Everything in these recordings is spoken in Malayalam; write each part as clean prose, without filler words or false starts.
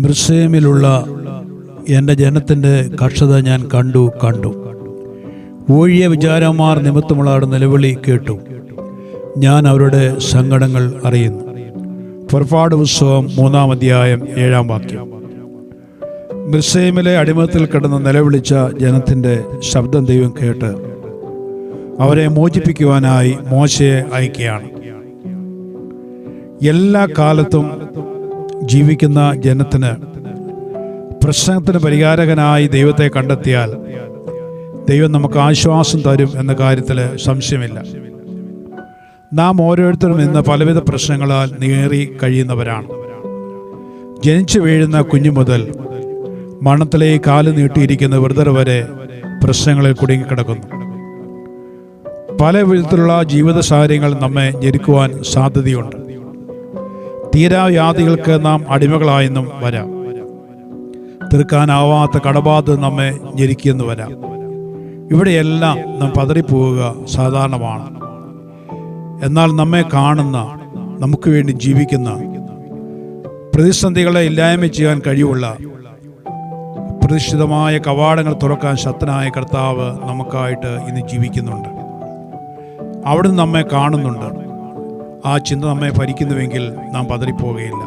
മിർസേമിലുള്ള എൻ്റെ ജനത്തിൻ്റെ കഷ്ടത ഞാൻ കണ്ടു. ഊഴിയ വിചാരന്മാർ നിമിത്തമുള്ള നിലവിളി കേട്ടു. ഞാൻ അവരുടെ സങ്കടങ്ങൾ അറിയുന്നു. പുറപ്പാട് പുസ്തകം 3-ാം അധ്യായം 7-ാം വാക്യം. മിർസേമിലെ അടിമത്തിൽ കിടന്ന് നിലവിളിച്ച ജനത്തിൻ്റെ ശബ്ദം ദൈവം കേട്ട് അവരെ മോചിപ്പിക്കുവാനായി മോശയെ അയക്കുകയാണ്. എല്ലാ കാലത്തും ജീവിക്കുന്ന ജനത്തിന് പ്രശ്നത്തിന് പരിഹാരകനായി ദൈവത്തെ കണ്ടെത്തിയാൽ ദൈവം നമുക്ക് ആശ്വാസം തരും എന്ന കാര്യത്തിൽ സംശയമില്ല. നാം ഓരോരുത്തരും ഇന്ന് പലവിധ പ്രശ്നങ്ങളാൽ നീറി കഴിയുന്നവരാണ്. ജനിച്ചു വീഴുന്ന കുഞ്ഞു മുതൽ മരണത്തിലേക്ക് കാല് നീട്ടിയിരിക്കുന്ന വൃദ്ധർ വരെ പ്രശ്നങ്ങളിൽ കുടുങ്ങിക്കിടക്കുന്നു. പല വിധത്തിലുള്ള ജീവിത സാഹചര്യങ്ങൾ നമ്മെ ഞെരുക്കുവാൻ സാധ്യതയുണ്ട്. തീരാവ്യാധികൾക്ക് നാം അടിമകളായെന്നും വരാം. തീർക്കാനാവാത്ത കടബാധ നമ്മെ ഞെരുക്കിയെന്ന് വരാം. ഇവിടെയെല്ലാം നാം പതറിപ്പോവുക സാധാരണമാണ്. എന്നാൽ നമ്മെ കാണുന്ന, നമുക്ക് വേണ്ടി ജീവിക്കുന്ന, പ്രതിസന്ധികളെ ഇല്ലായ്മ ചെയ്യാൻ കഴിവുള്ള, പ്രതിഷ്ഠിതമായ കവാടങ്ങൾ തുറക്കാൻ ശക്തനായ കർത്താവ് നമുക്കായിട്ട് ഇന്ന് ജീവിക്കുന്നുണ്ട്. അവിടുന്ന് നമ്മെ കാണുന്നുണ്ട്. ആ ചിന്ത നമ്മെ ഭരിക്കുന്നുവെങ്കിൽ നാം പതറിപ്പോവുകയില്ല.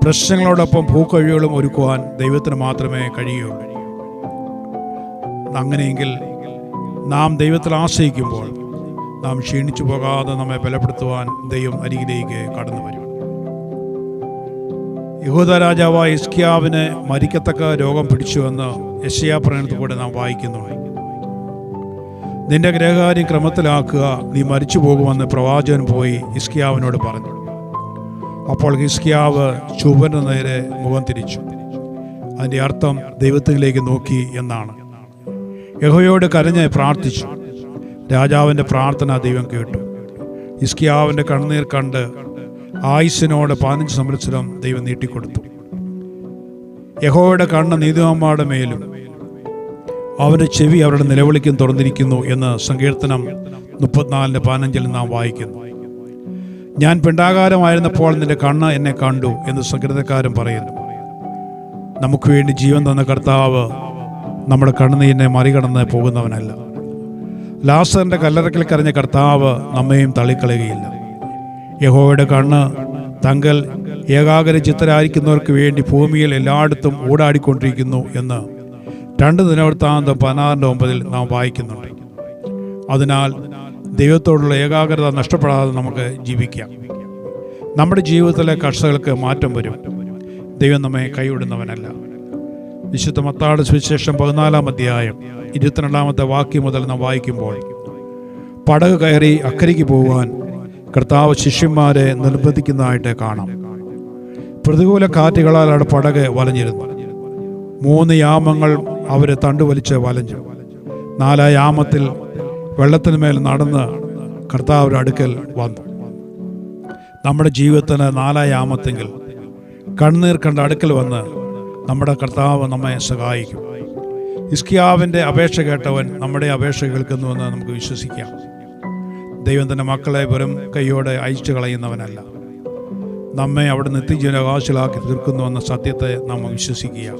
പ്രശ്നങ്ങളോടൊപ്പം പൂക്കഴിവുകളും ഒരുക്കുവാൻ ദൈവത്തിന് മാത്രമേ കഴിയുകയുള്ളൂ. അങ്ങനെയെങ്കിൽ നാം ദൈവത്തിൽ ആശ്രയിക്കുമ്പോൾ നാം ക്ഷീണിച്ചു പോകാതെ നമ്മെ ബലപ്പെടുത്തുവാൻ ദൈവം അരികിലേക്ക് കടന്നു വരും. യഹൂദ രാജാവായ ഹിസ്കിയാവിന് മരിക്കത്തക്ക രോഗം പിടിച്ചുവെന്ന് യെശയ്യാ പ്രവചനത്തിൽ കൂടെ നാം വായിക്കുന്നുണ്ട്. നിന്റെ ഗ്രഹകാര്യം ക്രമത്തിലാക്കുക, നീ മരിച്ചു പോകുമെന്ന് പ്രവാചകൻ പോയി ഹിസ്കിയാവിനോട് പറഞ്ഞു. അപ്പോൾ ഹിസ്കിയാവ് ചുവന്റെ നേരെ മുഖം തിരിച്ചു. അതിൻ്റെ അർത്ഥം ദൈവത്തിലേക്ക് നോക്കി എന്നാണ്. യഹോവയോട് കരഞ്ഞ് പ്രാർത്ഥിച്ചു. രാജാവിൻ്റെ പ്രാർത്ഥന ദൈവം കേട്ടു. ഹിസ്കിയാവിൻ്റെ കണ്ണുനീർ കണ്ട് ആയുസ്സിനോട് 15 സംവത്സരം ദൈവം നീട്ടിക്കൊടുത്തു. യഹോവയുടെ കണ്ണ് നീതിമാന്മാരുടെ മേലും അവൻ്റെ ചെവി അവരുടെ നിലവിളിക്കും തുറന്നിരിക്കുന്നു എന്ന് സങ്കീർത്തനം 34:15 നാം വായിക്കുന്നു. ഞാൻ പിണ്ടാകാരമായിരുന്നപ്പോൾ നിന്റെ കണ്ണ് എന്നെ കണ്ടു എന്ന് സങ്കീർത്തനക്കാരൻ പറയുന്നു. നമുക്ക് വേണ്ടി ജീവൻ തന്ന കർത്താവ് നമ്മുടെ കണ്ണുനീരിനെ മറികടന്ന് പോകുന്നവനല്ല. ലാസറിന്റെ കല്ലറയ്ക്കൽ കരഞ്ഞ കർത്താവ് നമ്മയും തള്ളിക്കളയുകയില്ല. യഹോവയുടെ കണ്ണ് തങ്ങൾ ഏകാഗ്ര ചിത്തരായിരിക്കുന്നവർക്ക് വേണ്ടി ഭൂമിയിൽ എല്ലായിടത്തും ഓടാടിക്കൊണ്ടിരിക്കുന്നു എന്ന് 2 ദിനവൃത്താന്തം 16:9 നാം വായിക്കുന്നുണ്ട്. അതിനാൽ ദൈവത്തോടുള്ള ഏകാഗ്രത നഷ്ടപ്പെടാതെ നമുക്ക് ജീവിക്കാം. നമ്മുടെ ജീവിതത്തിലെ കഷ്ടതകൾക്ക് മാറ്റം വരും. ദൈവം നമ്മെ കൈവിടുന്നവനല്ല. വിശുദ്ധ മത്തായിയുടെ സുവിശേഷം 14-ാം അധ്യായം 22-ാമത്തെ വാക്യം മുതൽ നാം വായിക്കുമ്പോൾ പടക് കയറി അക്കരയ്ക്ക് പോകുവാൻ കർത്താവ് ശിഷ്യന്മാരെ നിർബന്ധിക്കുന്നതായിട്ട് കാണാം. പ്രതികൂല കാറ്റുകളാൽ അവിടെ പടക് വലഞ്ഞിരുന്നു. 3 യാമങ്ങൾ അവരെ തണ്ടുവലിച്ച് വലഞ്ഞു. 4-ാം യാമത്തിൽ വെള്ളത്തിന്മേൽ നടന്ന് കർത്താവിൻ്റെ അടുക്കൽ വന്നു. നമ്മുടെ ജീവിതത്തിന് 4-ാം യാമത്തെങ്കിൽ കണ്ണുനീർ കണ്ട അടുക്കൽ വന്ന് നമ്മുടെ കർത്താവ് നമ്മെ സഹായിക്കും. ഹിസ്കിയാവിൻ്റെ അപേക്ഷ കേട്ടവൻ നമ്മുടെ അപേക്ഷ കേൾക്കുന്നുവെന്ന് നമുക്ക് വിശ്വസിക്കാം. ദൈവം തൻ്റെ മക്കളെ വെറും കൈയോടെ അയച്ചു കളയുന്നവനല്ല. നമ്മെ അവിടെ നിത്യജീവനാവകാശികളാക്കി തീർക്കുന്നുവെന്ന സത്യത്തെ നാം വിശ്വസിക്കുക.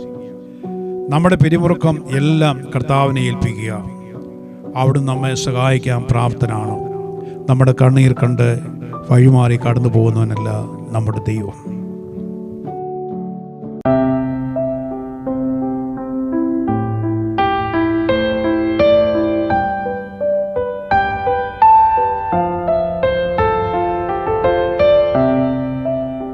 നമ്മുടെ പിരിമുറുക്കം എല്ലാം കർത്താവിനെ ഏൽപ്പിക്കുക. അവിടുന്ന് നമ്മെ സഹായിക്കാൻ പ്രാപ്തനാണ്. നമ്മുടെ കണ്ണീർ കണ്ട് വഴിമാറി കടന്നു പോകുന്നവനല്ല നമ്മുടെ ദൈവം.